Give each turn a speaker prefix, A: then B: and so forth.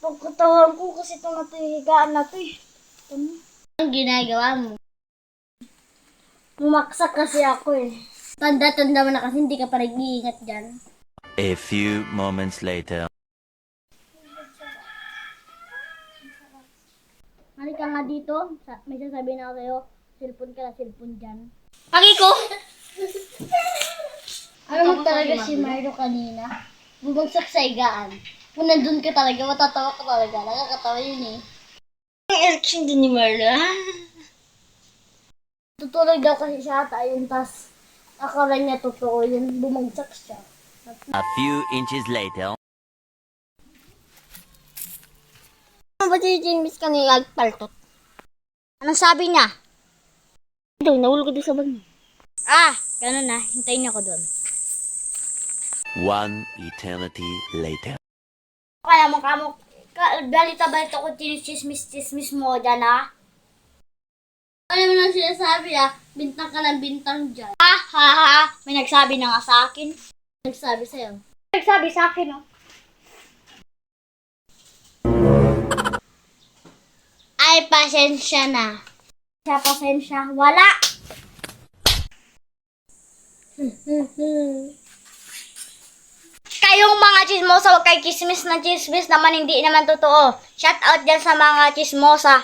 A: Pagkatawan ko kasi ito na ito yung higaan na ito eh.
B: Ang ginagawa mo?
A: Bumaksak kasi ako eh.
B: Tanda-tanda mo na kasi hindi ka pa nag-iingat dyan.
C: A few moments later.
B: Halika nga dito. May sasabihin ako sa'yo. Cellphone ka na, cellphone dyan.
A: Akiko!
B: Alam mo talaga si Marlo kanina? Bumagsak sa higaan. Kung nandun ka talaga, matatawa ka talaga. Nakakatawa yun eh.
A: Ang election din ni Marla.
B: Tutulog daw kasi siya at ayun, tas akala niya totoo yun. Bumagsak siya.
C: A few inches later.
A: Ano ba si James kanina nagpaltot? Anong sabi niya?
B: Ito, nahulog ko doon sa bag mo.
A: Ganun na. Hintayin niyo ako doon.
C: One eternity later.
A: Kaya mo kamo, balita-balita ko chismis mo dyan ha?
B: Ano mo nang sinasabi bintang ka ng bintang dyan.
A: Ha? May nagsabi na nga sa akin.
B: Nagsabi sa'yo.
A: Nagsabi sa akin oh.
B: Ay, pasensya na.
A: Siya pasensya. Wala! Kayong mga chismosa, huwag kayo chismis ng chismis naman hindi naman totoo. Shout out dyan sa mga chismosa.